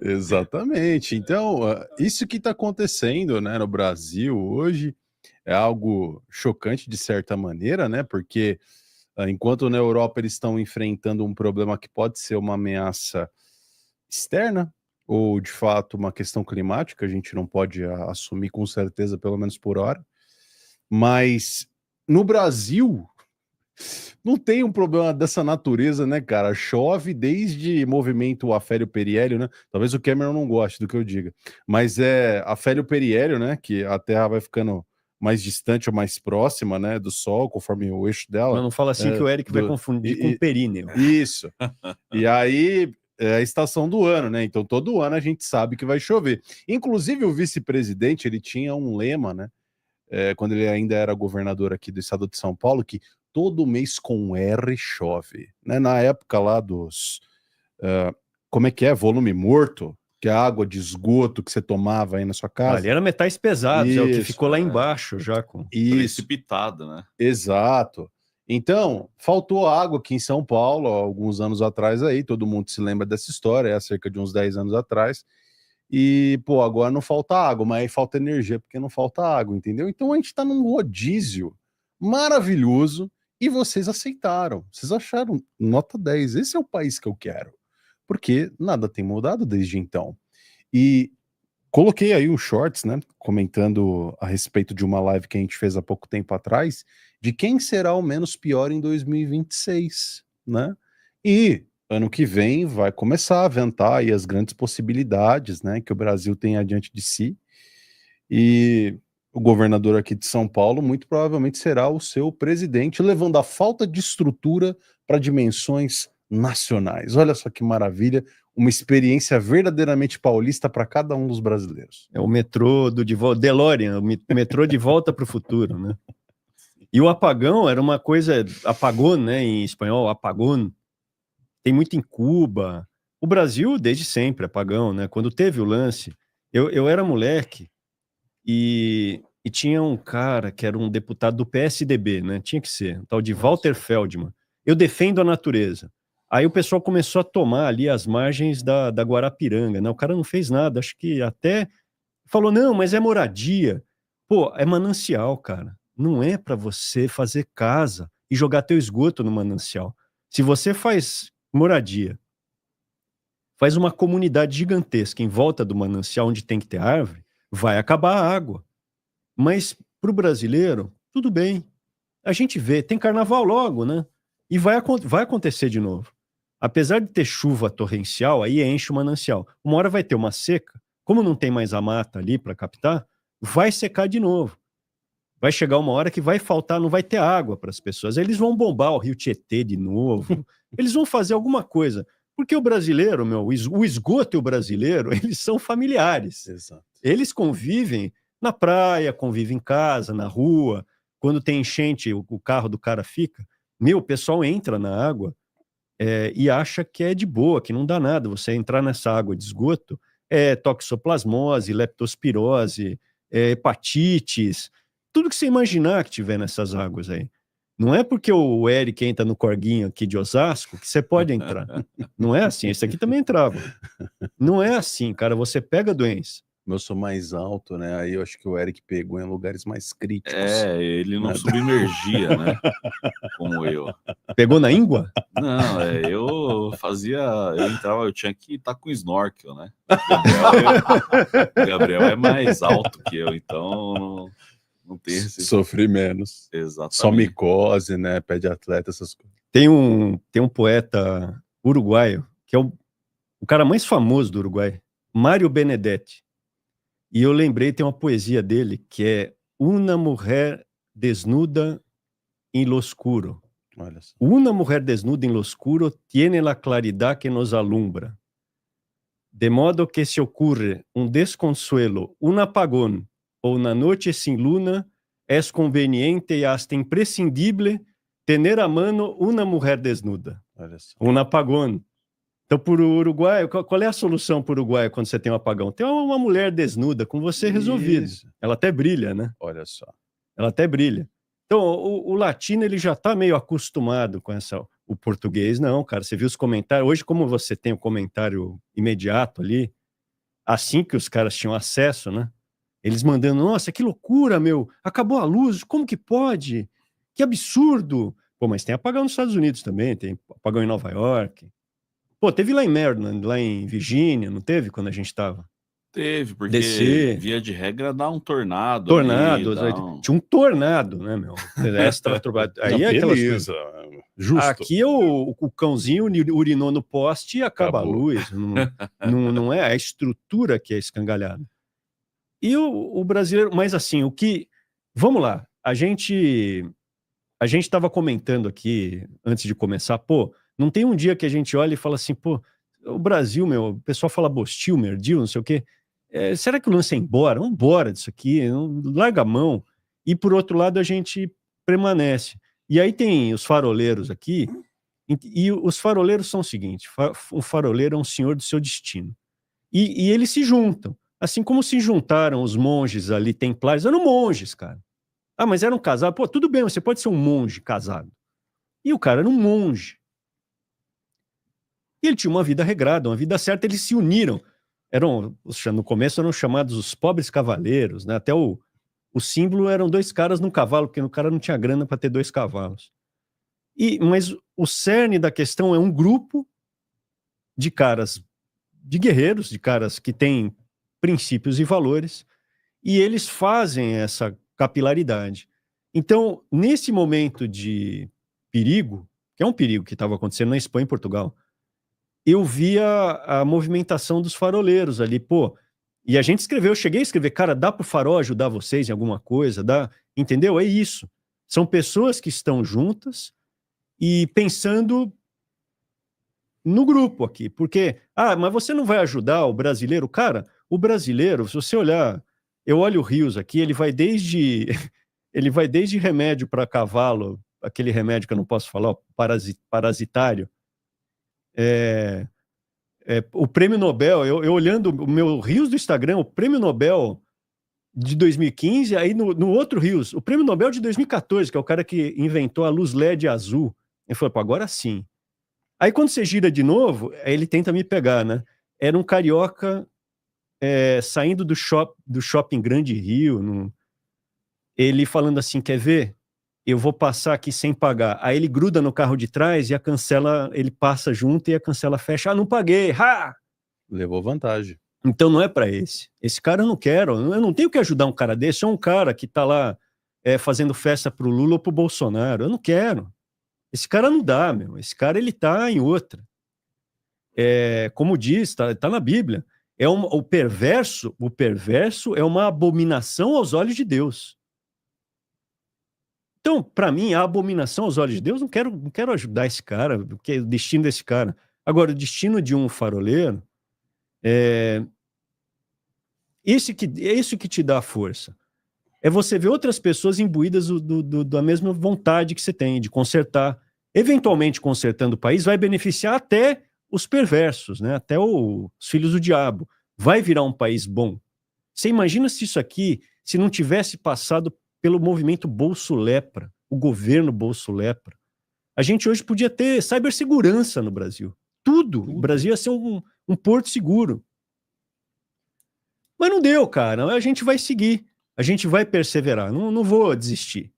Exatamente. Então, isso que está acontecendo, né, no Brasil hoje é algo chocante de certa maneira, né? Porque enquanto na Europa eles estão enfrentando um problema que pode ser uma ameaça externa ou de fato uma questão climática, a gente não pode assumir com certeza, pelo menos por hora. Mas no Brasil não tem um problema dessa natureza, né, cara? Chove desde movimento afélio-periélio, né? Talvez o Cameron não goste do que eu diga, mas é afélio-periélio, né? Que a Terra vai ficando mais distante ou mais próxima, né, do Sol, conforme o eixo Mas dela. não fala assim que o Eric vai confundir com períneo. Isso. E aí é a estação do ano, né? Então todo ano a gente sabe que vai chover. Inclusive o vice-presidente, ele tinha um lema, né? Quando ele ainda era governador aqui do estado de São Paulo, que todo mês com R chove, né? Na época lá dos, como é que é? Volume morto, que é a água de esgoto que você tomava aí na sua casa. Ali era metais pesados, Isso, é o que ficou lá embaixo já com... Precipitado, né? Exato. Então, faltou água aqui em São Paulo, há alguns anos atrás aí, todo mundo se lembra dessa história, é há cerca de uns 10 anos atrás. E, pô, agora não falta água, mas aí falta energia porque não falta água, entendeu? Então a gente tá num rodízio maravilhoso e vocês aceitaram. Vocês acharam nota 10. Esse é o país que eu quero. Porque nada tem mudado desde então. E coloquei aí os shorts, né, comentando a respeito de uma live que a gente fez há pouco tempo atrás, de quem será o menos pior em 2026, né? E ano que vem vai começar a ventar aí as grandes possibilidades, né, que o Brasil tem adiante de si. E o governador aqui de São Paulo muito provavelmente será o seu presidente, levando a falta de estrutura para dimensões nacionais. Olha só que maravilha, uma experiência verdadeiramente paulista para cada um dos brasileiros. É o metrô do DeLorean, o metrô de volta para o futuro, né? E o apagão era uma coisa, apagón, né, em espanhol, apagón, tem muito em Cuba. O Brasil, desde sempre, apagão, né? Quando teve o lance, eu era moleque e tinha um cara que era um deputado do PSDB, né? Tinha que ser, um tal de Walter Feldman. Eu defendo a natureza. Aí o pessoal começou a tomar ali as margens da Guarapiranga, né? O cara não fez nada, acho que até falou, não, mas é moradia. Pô, é manancial, cara. Não é para você fazer casa e jogar teu esgoto no manancial. Se você faz moradia, faz uma comunidade gigantesca em volta do manancial onde tem que ter árvore, vai acabar a água. Mas para o brasileiro, tudo bem. A gente vê, tem carnaval logo, né? E vai acontecer de novo. Apesar de ter chuva torrencial, aí enche o manancial. Uma hora vai ter uma seca. Como não tem mais a mata ali para captar, vai secar de novo. Vai chegar uma hora que vai faltar, não vai ter água para as pessoas. Eles vão bombar o Rio Tietê de novo. Eles vão fazer alguma coisa. Porque o brasileiro, o esgoto e o brasileiro, eles são familiares. Exato. Eles convivem na praia, convivem em casa, na rua. Quando tem enchente, o carro do cara fica. O pessoal entra na água e acha que é de boa, que não dá nada. Você entrar nessa água de esgoto, toxoplasmose, leptospirose, hepatites, tudo que você imaginar que tiver nessas águas aí. Não é porque o Eric entra no corguinho aqui de Osasco que você pode entrar. Não é assim, esse aqui também entrava. Não é assim, cara, você pega a doença. Eu sou mais alto, né? Aí eu acho que o Eric pegou em lugares mais críticos. Ele não submergia, né? Como eu. Pegou na íngua? Não, eu entrava, eu tinha que estar com snorkel, né? O Gabriel é mais alto que eu, então não tem esse... Sofri menos. Exatamente. Só micose, né? Pé de atleta, essas coisas. Tem um poeta uruguaio, que é o cara mais famoso do Uruguai, Mário Benedetti. E eu lembrei, tem uma poesia dele, que é Una mujer desnuda en lo oscuro. Olha só. Una mujer desnuda en lo oscuro tiene la claridad que nos alumbra. De modo que se ocurre un desconsuelo, un apagón o una noche sin luna, es conveniente y hasta imprescindible tener a mano una mujer desnuda. Olha só. Um apagão. Então, para o Uruguai, qual é a solução para o Uruguai quando você tem um apagão? Tem uma mulher desnuda com você resolvido. Isso. Ela até brilha, né? Olha só. Ela até brilha. Então, o latino, ele já está meio acostumado com o português. Não, cara, você viu os comentários. Hoje, como você tem o comentário imediato ali, assim que os caras tinham acesso, né? Eles mandando, nossa, que loucura, meu, acabou a luz, como que pode? Que absurdo! Pô, mas tem apagão nos Estados Unidos também, tem apagão em Nova York. Pô, teve lá em Maryland, lá em Virgínia, não teve quando a gente tava? Teve, porque Descer. via de regra dá um tornado Tornados, ali, tinha um tornado, né, meu? Aí Não, é aquelas coisas. beleza, justo. Aqui o cãozinho urinou no poste e acaba Acabou. a luz. Não é a estrutura que é escangalhada. E o brasileiro, mas assim, vamos lá, a gente estava comentando aqui, antes de começar, pô, não tem um dia que a gente olha e fala assim, pô, o Brasil, meu, o pessoal fala Bostil, Merdil, não sei o quê, será que o lance é embora? Vamos embora disso aqui, larga a mão. E por outro lado, a gente permanece. E aí tem os faroleiros aqui, e os faroleiros são o seguinte, o faroleiro é um senhor do seu destino. E eles se juntam. Assim como se juntaram os monges ali templários, eram monges, cara. Ah, mas eram casados. Pô, tudo bem, você pode ser um monge casado. E o cara era um monge. E ele tinha uma vida regrada, uma vida certa, eles se uniram. No começo eram chamados os pobres cavaleiros, né? Até o símbolo eram 2 caras num cavalo, porque o cara não tinha grana para ter 2 cavalos. Mas o cerne da questão é um grupo de caras, de guerreiros, de caras que têm princípios e valores, e eles fazem essa capilaridade. Então, nesse momento de perigo, que é um perigo que estava acontecendo na Espanha e Portugal, eu via a movimentação dos faroleiros ali, pô, e a gente escreveu, eu cheguei a escrever, cara, dá pro farol ajudar vocês em alguma coisa? Dá, entendeu? É isso. São pessoas que estão juntas e pensando no grupo aqui, porque, mas você não vai ajudar o brasileiro? Cara, o brasileiro, se você olhar, eu olho o Rios aqui, ele vai desde remédio para cavalo, aquele remédio que eu não posso falar, ó, parasitário, o prêmio Nobel, eu olhando o meu Rios do Instagram, o prêmio Nobel de 2015, aí no outro Rios, o prêmio Nobel de 2014, que é o cara que inventou a luz LED azul, ele falou, pô, agora sim. Aí quando você gira de novo, aí ele tenta me pegar, né? Era um carioca saindo do shopping Grande Rio, ele falando assim, quer ver? Eu vou passar aqui sem pagar. Aí ele gruda no carro de trás e a cancela, ele passa junto e a cancela fecha. Ah, não paguei, ha! Levou vantagem. Então não é para esse. Esse cara eu não quero, eu não tenho que ajudar um cara desse, é um cara que tá lá fazendo festa pro Lula ou pro Bolsonaro, eu não quero. Esse cara não dá, meu. Esse cara, ele tá em outra. Como diz, tá na Bíblia. O perverso é uma abominação aos olhos de Deus. Então, para mim, a abominação aos olhos de Deus, não quero ajudar esse cara, porque é o destino desse cara. Agora, o destino de um faroleiro é isso que te dá força. É você ver outras pessoas imbuídas da mesma vontade que você tem de consertar. Eventualmente, consertando o país, vai beneficiar até os perversos, né? Até os filhos do diabo. Vai virar um país bom. Você imagina se isso aqui, se não tivesse passado pelo movimento Bolso-Lepra, o governo Bolso-Lepra. A gente hoje podia ter cibersegurança no Brasil. Tudo. O Brasil ia ser um porto seguro. Mas não deu, cara. A gente vai seguir. A gente vai perseverar. Não vou desistir.